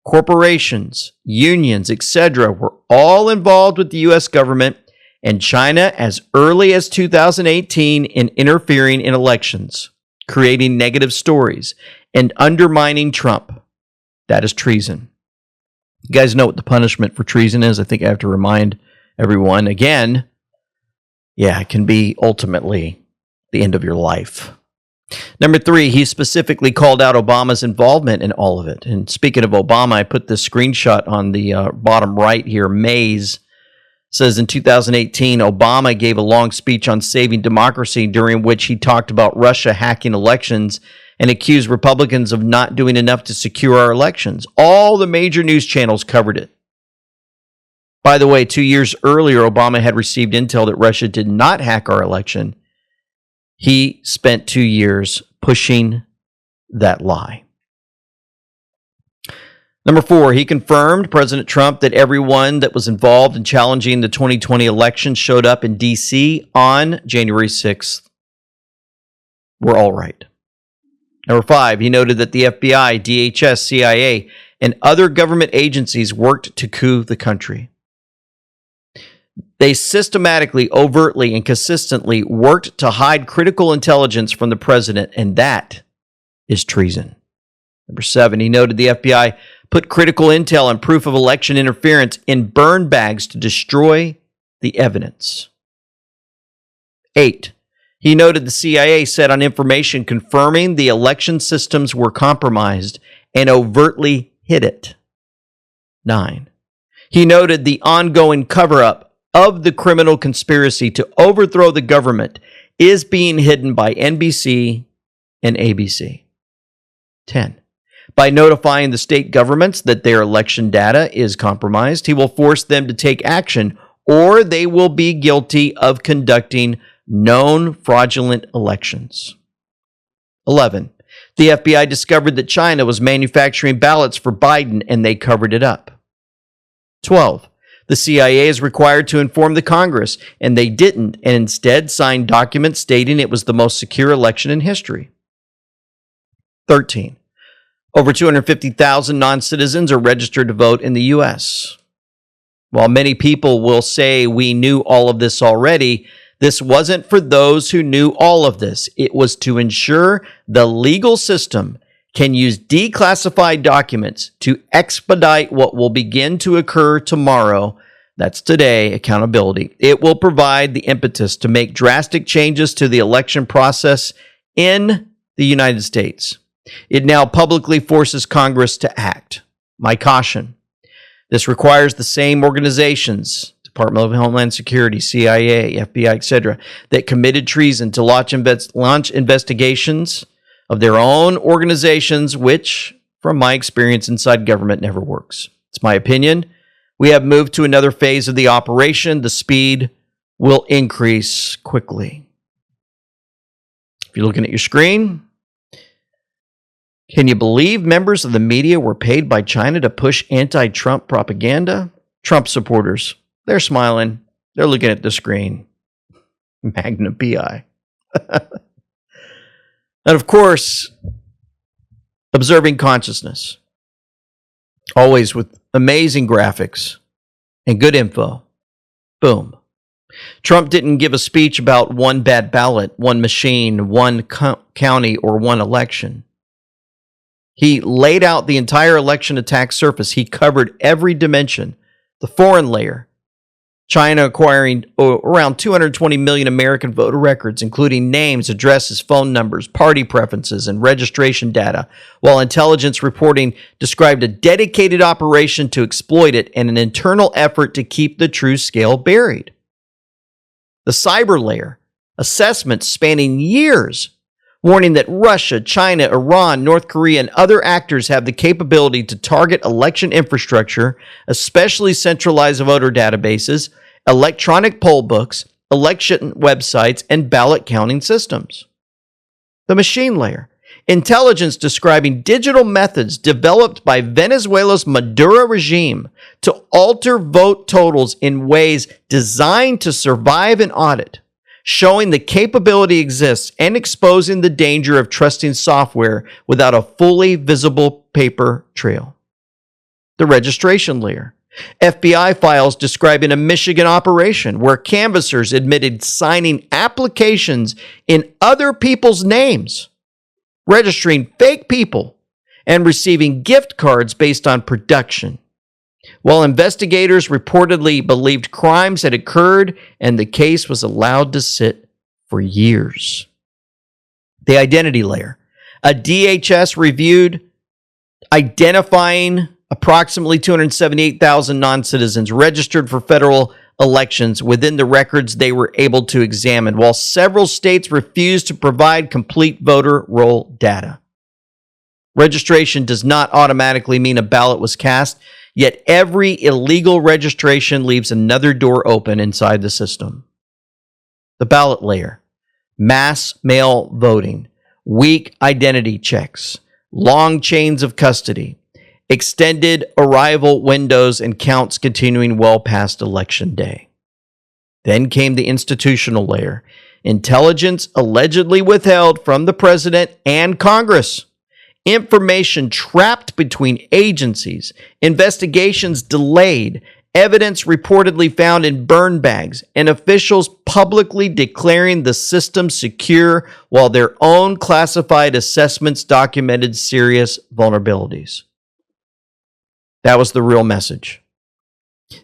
corporations, unions, etc., were all involved with the U.S. government and China as early as 2018 in interfering in elections, creating negative stories, and undermining Trump. That is treason. You guys know what the punishment for treason is? I think I have to remind everyone again. Yeah, it can be ultimately the end of your life. Number three, he specifically called out Obama's involvement in all of it. And speaking of Obama, I put this screenshot on the bottom right here. Mays says in 2018, Obama gave a long speech on saving democracy during which he talked about Russia hacking elections and accused Republicans of not doing enough to secure our elections. All the major news channels covered it. By the way, 2 years earlier, Obama had received intel that Russia did not hack our election. He spent 2 years pushing that lie. Number four, he confirmed, President Trump, that everyone that was involved in challenging the 2020 election showed up in D.C. on January 6th. We're all right. Number five, he noted that the FBI, DHS, CIA, and other government agencies worked to coup the country. They systematically, overtly, and consistently worked to hide critical intelligence from the president, and that is treason. Number seven, he noted the FBI put critical intel and proof of election interference in burn bags to destroy the evidence. 8, he noted the CIA sat on information confirming the election systems were compromised and overtly hid it. 9, he noted the ongoing cover-up of the criminal conspiracy to overthrow the government is being hidden by NBC and ABC. 10, by notifying the state governments that their election data is compromised, he will force them to take action or they will be guilty of conducting known fraudulent elections. 11, the FBI discovered that China was manufacturing ballots for Biden and they covered it up. 12, the CIA is required to inform the Congress and they didn't and instead signed documents stating it was the most secure election in history. 13, over 250,000 non-citizens are registered to vote in the U.S. While many people will say we knew all of this already, this wasn't for those who knew all of this. It was to ensure the legal system can use declassified documents to expedite what will begin to occur tomorrow. That's today, accountability. It will provide the impetus to make drastic changes to the election process in the United States. It now publicly forces Congress to act. My caution, this requires the same organizations, Department of Homeland Security, CIA, FBI, etc., that committed treason to launch investigations of their own organizations, which, from my experience inside government, never works. It's my opinion. We have moved to another phase of the operation. The speed will increase quickly. If you're looking at your screen, Can you believe members of the media were paid by China to push anti-Trump propaganda? Trump supporters, they're smiling. They're looking at the screen. Magnum PI. And of course, observing consciousness. Always with amazing graphics and good info. Boom. Trump didn't give a speech about one bad ballot, one machine, one county, or one election. He laid out the entire election attack surface. He covered every dimension. The foreign layer, China acquiring around 220 million American voter records, including names, addresses, phone numbers, party preferences, and registration data, while intelligence reporting described a dedicated operation to exploit it and an internal effort to keep the true scale buried. The cyber layer, assessments spanning years, warning that Russia, China, Iran, North Korea, and other actors have the capability to target election infrastructure, especially centralized voter databases, electronic poll books, election websites, and ballot counting systems. The machine layer, intelligence describing digital methods developed by Venezuela's Maduro regime to alter vote totals in ways designed to survive an audit, showing the capability exists and exposing the danger of trusting software without a fully visible paper trail. The registration layer. FBI files describing a Michigan operation where canvassers admitted signing applications in other people's names, registering fake people, and receiving gift cards based on production, while investigators reportedly believed crimes had occurred and the case was allowed to sit for years. The identity layer. A DHS reviewed identifying approximately 278,000 non-citizens registered for federal elections within the records they were able to examine, while several states refused to provide complete voter roll data. Registration does not automatically mean a ballot was cast, yet every illegal registration leaves another door open inside the system. The ballot layer, mass mail voting, weak identity checks, long chains of custody, extended arrival windows, and counts continuing well past Election Day. Then came the institutional layer, intelligence allegedly withheld from the president and Congress, information trapped between agencies, investigations delayed, evidence reportedly found in burn bags, and officials publicly declaring the system secure while their own classified assessments documented serious vulnerabilities. That was the real message.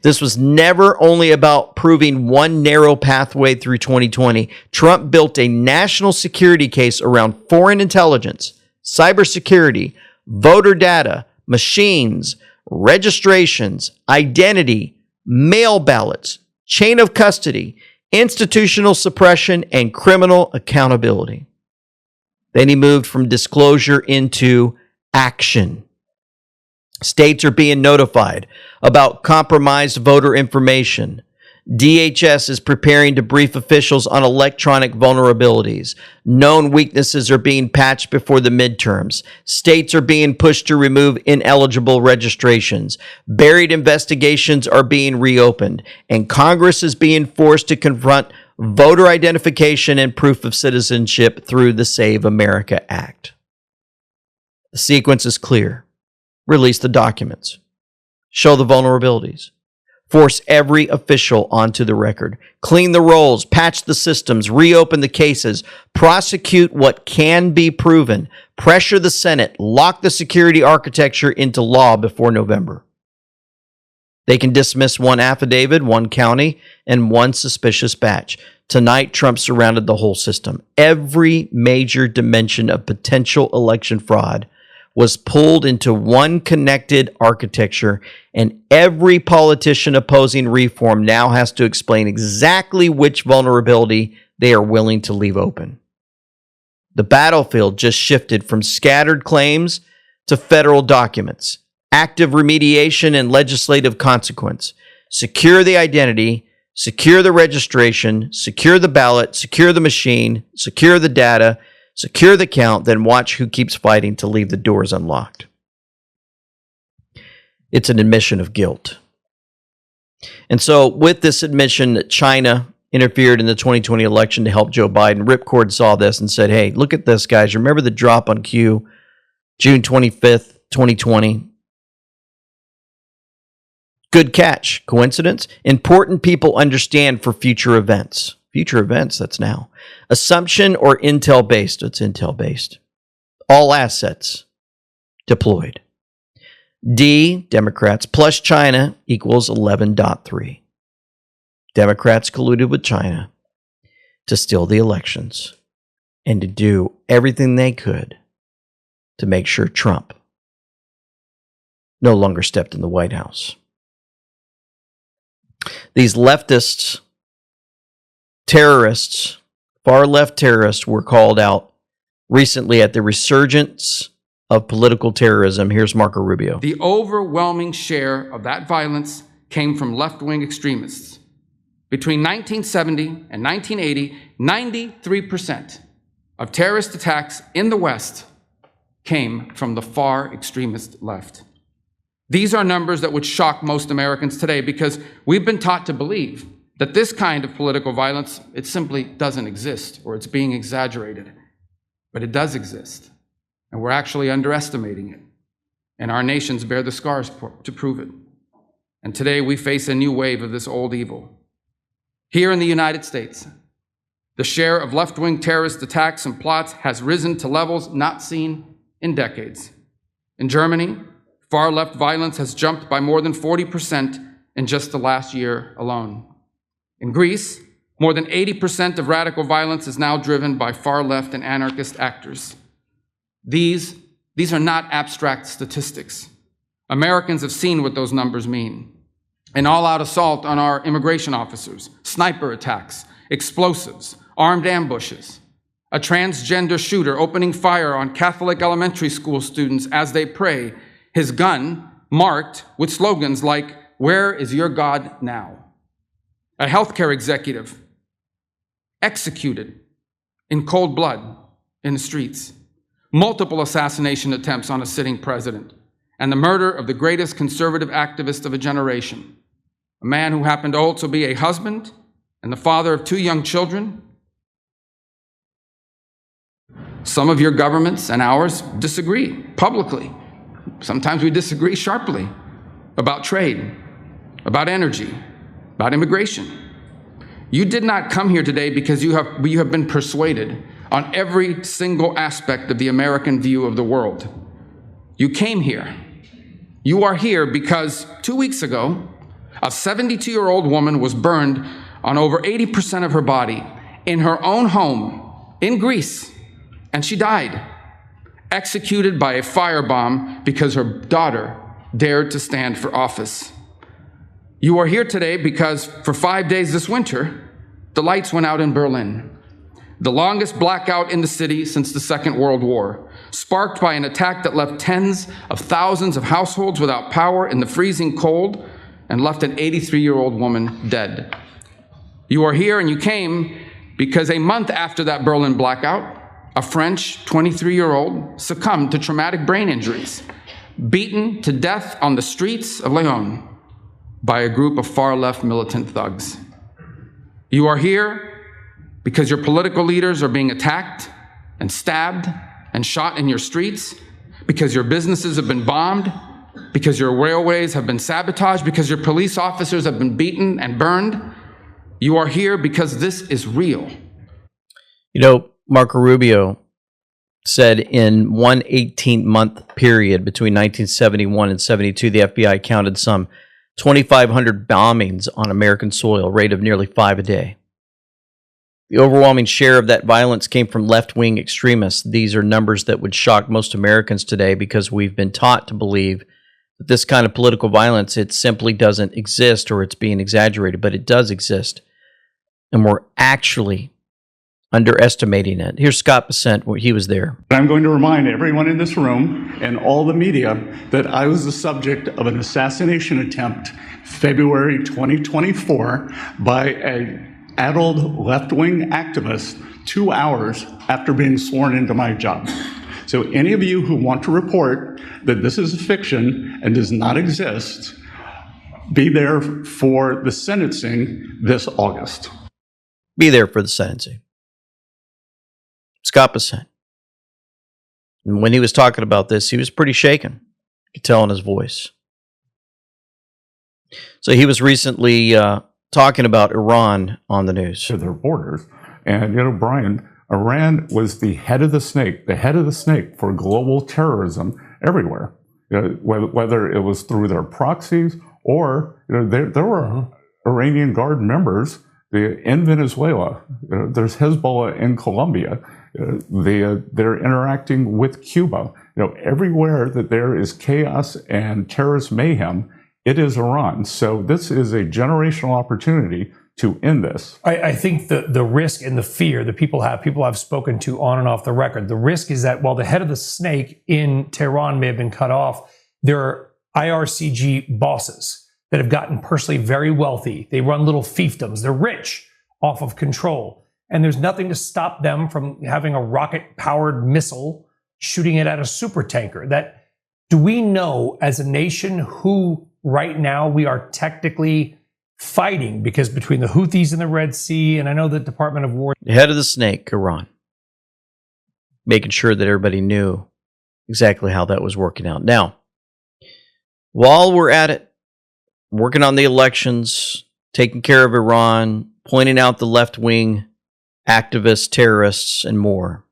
This was never only about proving one narrow pathway through 2020. Trump built a national security case around foreign intelligence, cybersecurity, voter data, machines, registrations, identity, mail ballots, chain of custody, institutional suppression, and criminal accountability. Then he moved from disclosure into action. States are being notified about compromised voter information. DHS is preparing to brief officials on electronic vulnerabilities. Known weaknesses are being patched before the midterms. States are being pushed to remove ineligible registrations. Buried investigations are being reopened. And Congress is being forced to confront voter identification and proof of citizenship through the Save America Act. The sequence is clear. Release the documents. Show the vulnerabilities. Force every official onto the record. Clean the rolls, patch the systems, reopen the cases, prosecute what can be proven, pressure the Senate, lock the security architecture into law before November. They can dismiss one affidavit, one county, and one suspicious batch. Tonight, Trump surrounded the whole system. Every major dimension of potential election fraud was pulled into one connected architecture, and every politician opposing reform now has to explain exactly which vulnerability they are willing to leave open. The battlefield just shifted from scattered claims to federal documents, active remediation and legislative consequence. Secure the identity, secure the registration, secure the ballot, secure the machine, secure the data, Secure the count, then watch who keeps fighting to leave the doors unlocked. It's an admission of guilt. And so with this admission that China interfered in the 2020 election to help Joe Biden, Ripcord saw this and said, hey, look at this, guys. Remember the drop on Q, June 25th, 2020? Good catch. Coincidence? Important people understand for future events. Future events, that's now. Assumption or intel-based? It's intel-based. All assets deployed. D, Democrats plus China equals 11.3. Democrats colluded with China to steal the elections and to do everything they could to make sure Trump no longer stepped in the White House. These leftists, terrorists, far left terrorists were called out recently at the resurgence of political terrorism. Here's Marco Rubio. The overwhelming share of that violence came from left-wing extremists. Between 1970 and 1980, 93% of terrorist attacks in the West came from the far extremist left. These are numbers that would shock most Americans today because we've been taught to believe that this kind of political violence, it simply doesn't exist or it's being exaggerated. But it does exist, and we're actually underestimating it. And our nations bear the scars to prove it. And today we face a new wave of this old evil. Here in the United States, the share of left-wing terrorist attacks and plots has risen to levels not seen in decades. In Germany, far-left violence has jumped by more than 40% in just the last year alone. In Greece, more than 80% of radical violence is now driven by far-left and anarchist actors. These are not abstract statistics. Americans have seen what those numbers mean. An all-out assault on our immigration officers, sniper attacks, explosives, armed ambushes, a transgender shooter opening fire on Catholic elementary school students as they pray, his gun marked with slogans like, "Where is your God now?" A healthcare executive executed in cold blood in the streets. Multiple assassination attempts on a sitting president, and the murder of the greatest conservative activist of a generation, a man who happened to also be a husband and the father of 2 young children. Some of your governments and ours disagree publicly. Sometimes we disagree sharply about trade, about energy, about immigration. You did not come here today because you have been persuaded on every single aspect of the American view of the world. You came here. You are here because 2 weeks ago, a 72-year-old woman was burned on over 80% of her body in her own home in Greece, and she died, executed by a firebomb because her daughter dared to stand for office. You are here today because for 5 days this winter, the lights went out in Berlin, the longest blackout in the city since the Second World War, sparked by an attack that left tens of thousands of households without power in the freezing cold and left an 83-year-old woman dead. You are here and you came because a month after that Berlin blackout, a French 23-year-old succumbed to traumatic brain injuries, beaten to death on the streets of Lyon by a group of far-left militant thugs. You are here because your political leaders are being attacked and stabbed and shot in your streets, because your businesses have been bombed, because your railways have been sabotaged, because your police officers have been beaten and burned. You are here because this is real. You know, Marco Rubio said in one 18-month period between 1971 and 72, the FBI counted some 2,500 bombings on American soil, rate of nearly 5 a day. The overwhelming share of that violence came from left-wing extremists. These are numbers that would shock most Americans today because we've been taught to believe that this kind of political violence, it simply doesn't exist or it's being exaggerated, but it does exist. And we're actually underestimating it. Here's Scott Bessent, where he was there. I'm going to remind everyone in this room and all the media that I was the subject of an assassination attempt February 2024 by an adult left-wing activist 2 hours after being sworn into my job. So any of you who want to report that this is a fiction and does not exist, be there for the sentencing this August. Be there for the sentencing. Scott Bessent. And when he was talking about this, he was pretty shaken. You could tell in his voice. So he was recently talking about Iran on the news. To their borders. And, Brian, Iran was the head of the snake for global terrorism everywhere. Whether it was through their proxies or, there were Iranian Guard members in Venezuela. There's Hezbollah in Colombia. They're interacting with Cuba. Everywhere that there is chaos and terrorist mayhem, it is Iran. So this is a generational opportunity to end this. I think the risk and the fear that people I've spoken to on and off the record, the risk is that while the head of the snake in Tehran may have been cut off, there are IRCG bosses that have gotten personally very wealthy. They run little fiefdoms. They're rich off of control. And there's nothing to stop them from having a rocket-powered missile, shooting it at a supertanker. Do we know as a nation who right now we are technically fighting? Because between the Houthis in the Red Sea, and I know the Department of War... The head of the snake, Iran. Making sure that everybody knew exactly how that was working out. Now, while we're at it, working on the elections, taking care of Iran, pointing out the left-wing activists, terrorists, and more,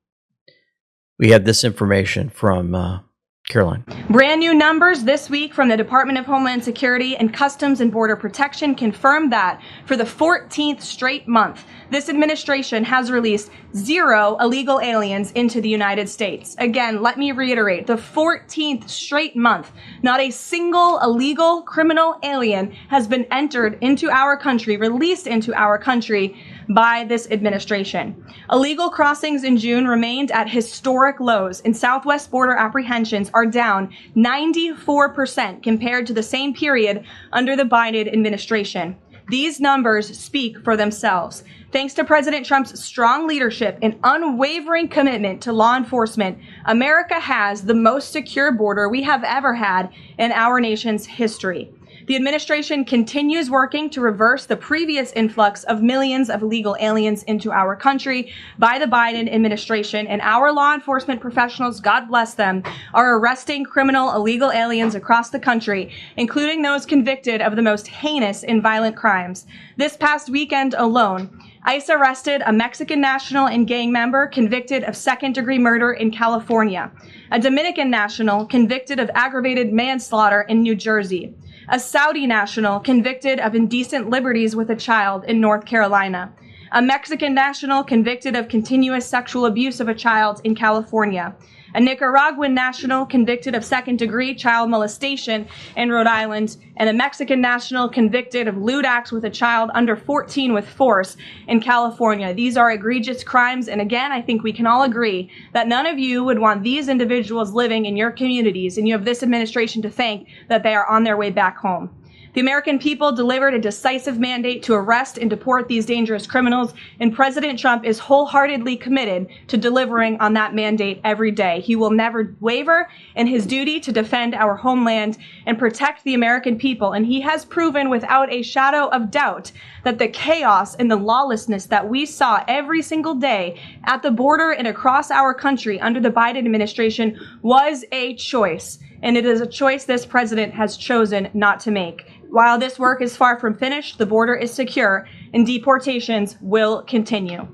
we have this information from Caroline. Brand new numbers this week from the Department of Homeland Security and Customs and Border Protection confirm that for the 14th straight month, this administration has released 0 illegal aliens into the United States. Again, let me reiterate, the 14th straight month, not a single illegal criminal alien has been entered into our country, released into our country by this administration. Illegal crossings in June remained at historic lows, and Southwest border apprehensions are down 94% compared to the same period under the Biden administration. These numbers speak for themselves. Thanks to President Trump's strong leadership and unwavering commitment to law enforcement, America has the most secure border we have ever had in our nation's history. The administration continues working to reverse the previous influx of millions of illegal aliens into our country by the Biden administration, and our law enforcement professionals, God bless them, are arresting criminal illegal aliens across the country, including those convicted of the most heinous and violent crimes. This past weekend alone, ICE arrested a Mexican national and gang member convicted of second-degree murder in California, a Dominican national convicted of aggravated manslaughter in New Jersey, a Saudi national convicted of indecent liberties with a child in North Carolina, a Mexican national convicted of continuous sexual abuse of a child in California, a Nicaraguan national convicted of second-degree child molestation in Rhode Island, and a Mexican national convicted of lewd acts with a child under 14 with force in California. These are egregious crimes, and again, I think we can all agree that none of you would want these individuals living in your communities, and you have this administration to thank that they are on their way back home. The American people delivered a decisive mandate to arrest and deport these dangerous criminals, and President Trump is wholeheartedly committed to delivering on that mandate every day. He will never waver in his duty to defend our homeland and protect the American people, and he has proven without a shadow of doubt that the chaos and the lawlessness that we saw every single day at the border and across our country under the Biden administration was a choice, and it is a choice this president has chosen not to make. While this work is far from finished, the border is secure, and deportations will continue.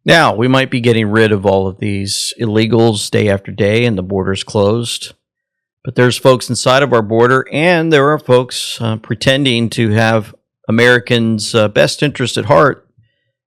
Now, we might be getting rid of all of these illegals day after day, and the border's closed. But there's folks inside of our border, and there are folks pretending to have Americans' best interest at heart.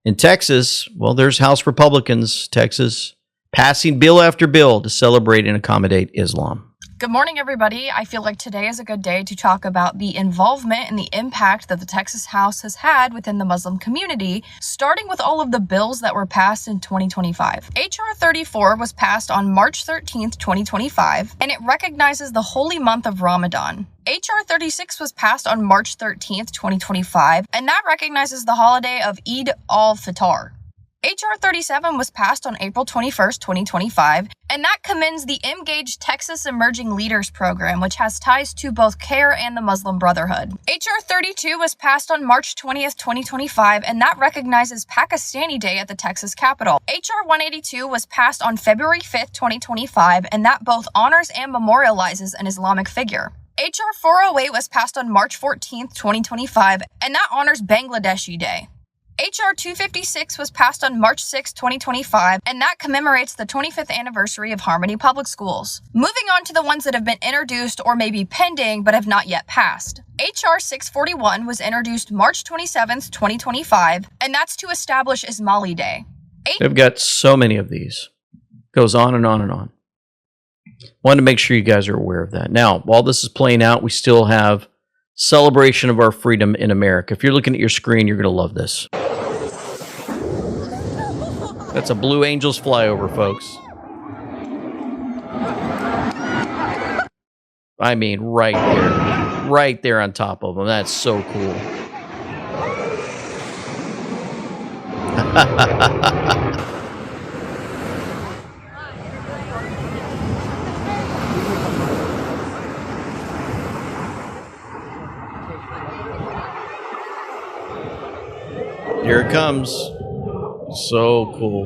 In Texas, well, there's House Republicans, Texas, passing bill after bill to celebrate and accommodate Islam. Good morning, everybody. I feel like today is a good day to talk about the involvement and the impact that the Texas House has had within the Muslim community, starting with all of the bills that were passed in 2025. H.R. 34 was passed on March 13th, 2025, and it recognizes the holy month of Ramadan. H.R. 36 was passed on March 13th, 2025, and that recognizes the holiday of Eid al-Fitr. H.R. 37 was passed on April 21st, 2025, and that commends the Engage Texas Emerging Leaders Program, which has ties to both CARE and the Muslim Brotherhood. H.R. 32 was passed on March 20th, 2025, and that recognizes Pakistani Day at the Texas Capitol. H.R. 182 was passed on February 5th, 2025, and that both honors and memorializes an Islamic figure. H.R. 408 was passed on March 14th, 2025, and that honors Bangladeshi Day. H.R. 256 was passed on March 6, 2025, and that commemorates the 25th anniversary of Harmony Public Schools. Moving on to the ones that have been introduced or may be pending but have not yet passed. H.R. 641 was introduced March 27, 2025, and that's to establish Ismaili Day. They've got so many of these. Goes on and on and on. Wanted to make sure you guys are aware of that. Now, while this is playing out, we still have celebration of our freedom in America. If you're looking at your screen, you're going to love this. That's a Blue Angels flyover, folks. I mean, right there on top of them. That's so cool. Here it comes. So cool.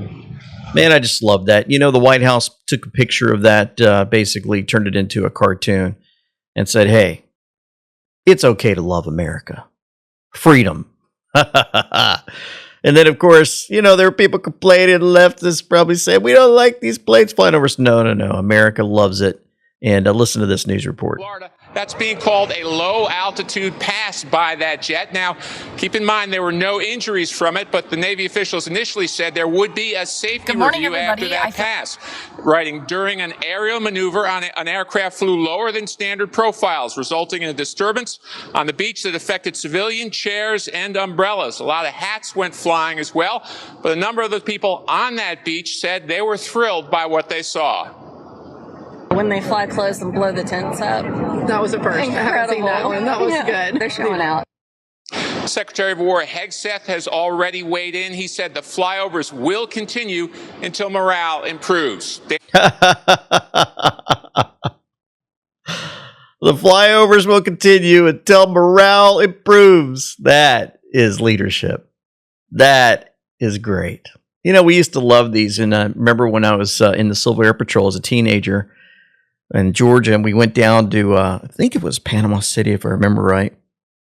Man, I just love that. You know, the White House took a picture of that, basically turned it into a cartoon and said, hey, it's okay to love America. Freedom. And then, of course, you know, there are people complaining, leftists probably say, we don't like these planes flying over us. No. America loves it. And listen to this news report. Florida. That's being called a low-altitude pass by that jet. Now, keep in mind there were no injuries from it, but the Navy officials initially said there would be a safety review after that pass. Writing, during an aerial maneuver, an aircraft flew lower than standard profiles, resulting in a disturbance on the beach that affected civilian chairs and umbrellas. A lot of hats went flying as well, but a number of the people on that beach said they were thrilled by what they saw. When they fly close and blow the tents up. That was a first. Incredible. I haven't seen that one. That was good. They're showing out. Secretary of War Hegseth has already weighed in. He said the flyovers will continue until morale improves. The flyovers will continue until morale improves. That is leadership. That is great. You know, we used to love these. And I remember when I was in the Civil Air Patrol as a teenager in Georgia, and we went down to, I think it was Panama City, if I remember right.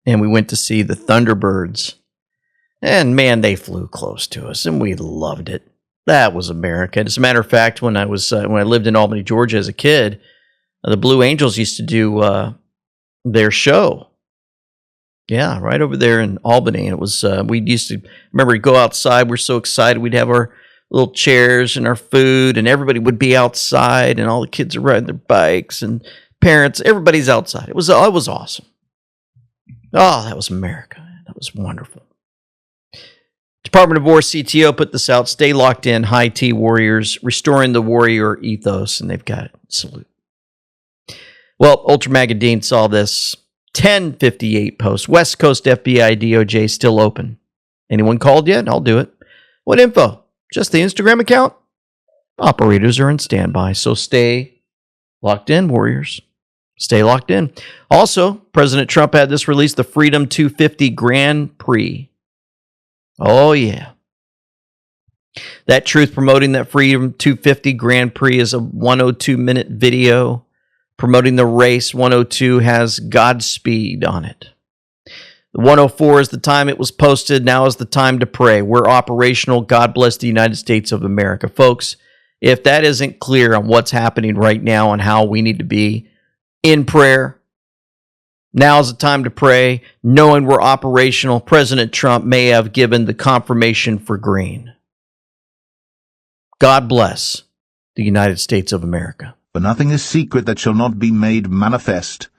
And we went to see the Thunderbirds. And man, they flew close to us, and we loved it. That was America. As a matter of fact, when I lived in Albany, Georgia as a kid, the Blue Angels used to do their show. Yeah, right over there in Albany. It was, we used to, remember, we'd go outside. We're so excited. We'd have our little chairs and our food, and everybody would be outside, and all the kids are riding their bikes, and parents, everybody's outside. It was awesome. Oh, that was America. That was wonderful. Department of War CTO put this out. Stay locked in, high T warriors, restoring the warrior ethos, and they've got it. Salute. Well, Ultra Magadine saw this. 10:58 post. West Coast FBI DOJ still open. Anyone called yet? I'll do it. What info? Just the Instagram account? Operators are in standby, so stay locked in, warriors. Stay locked in. Also, President Trump had this released, the Freedom 250 Grand Prix. Oh, yeah. That truth promoting that Freedom 250 Grand Prix is a 102-minute video promoting the race. 102 has Godspeed on it. The 104 is the time it was posted. Now is the time to pray. We're operational. God bless the United States of America. Folks, if that isn't clear on what's happening right now and how we need to be in prayer, now is the time to pray, knowing we're operational. President Trump may have given the confirmation for green. God bless the United States of America. For nothing is secret that shall not be made manifest,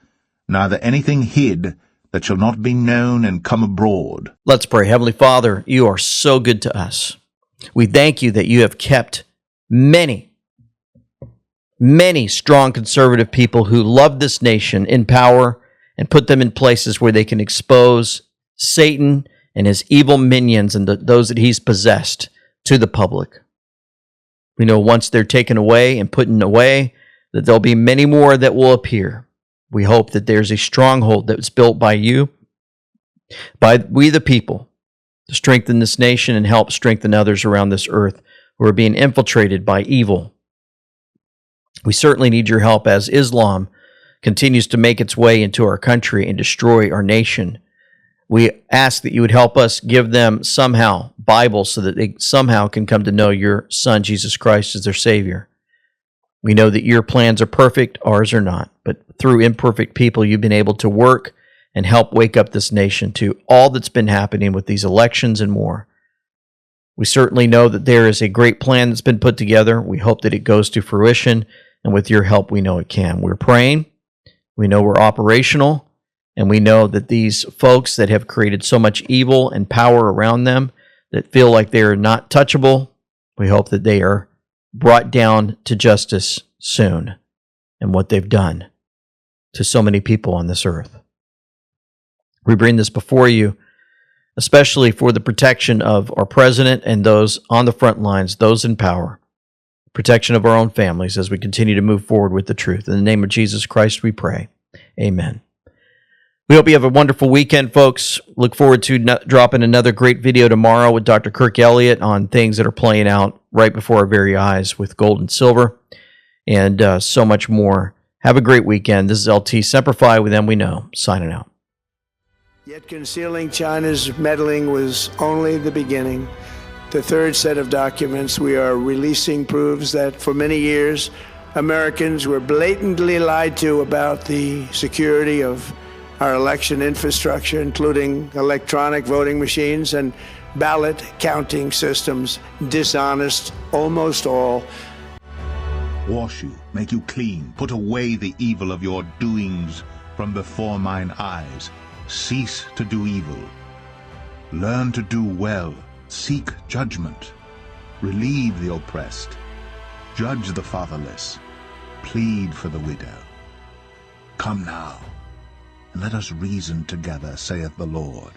neither anything hid that shall not be known and come abroad. Let's pray. Heavenly Father, you are so good to us. We thank you that you have kept many strong conservative people who love this nation in power and put them in places where they can expose Satan and his evil minions and those that he's possessed to the public. We know once they're taken away and put away, that there'll be many more that will appear. We hope that there's a stronghold that was built by you, by we the people, to strengthen this nation and help strengthen others around this earth who are being infiltrated by evil. We certainly need your help as Islam continues to make its way into our country and destroy our nation. We ask that you would help us give them somehow Bibles so that they somehow can come to know your Son, Jesus Christ, as their Savior. We know that your plans are perfect, ours are not. But through imperfect people, you've been able to work and help wake up this nation to all that's been happening with these elections and more. We certainly know that there is a great plan that's been put together. We hope that it goes to fruition, and with your help, we know it can. We're praying. We know we're operational. And we know that these folks that have created so much evil and power around them that feel like they are not touchable, we hope that they are brought down to justice soon and what they've done to so many people on this earth. We bring this before you, especially for the protection of our president and those on the front lines, those in power, protection of our own families as we continue to move forward with the truth. In the name of Jesus Christ, we pray. Amen. We hope you have a wonderful weekend, folks. Look forward to dropping another great video tomorrow with Dr. Kirk Elliott on things that are playing out right before our very eyes with gold and silver and so much more. Have a great weekend. This is LT Semper Fi with Them We Know, signing out. Yet concealing China's meddling was only the beginning. The third set of documents we are releasing proves that for many years, Americans were blatantly lied to about the security of our election infrastructure, including electronic voting machines and ballot counting systems, dishonest, almost all. Wash you, make you clean, put away the evil of your doings from before mine eyes. Cease to do evil. Learn to do well. Seek judgment. Relieve the oppressed. Judge the fatherless. Plead for the widow. Come now, and let us reason together, saith the Lord.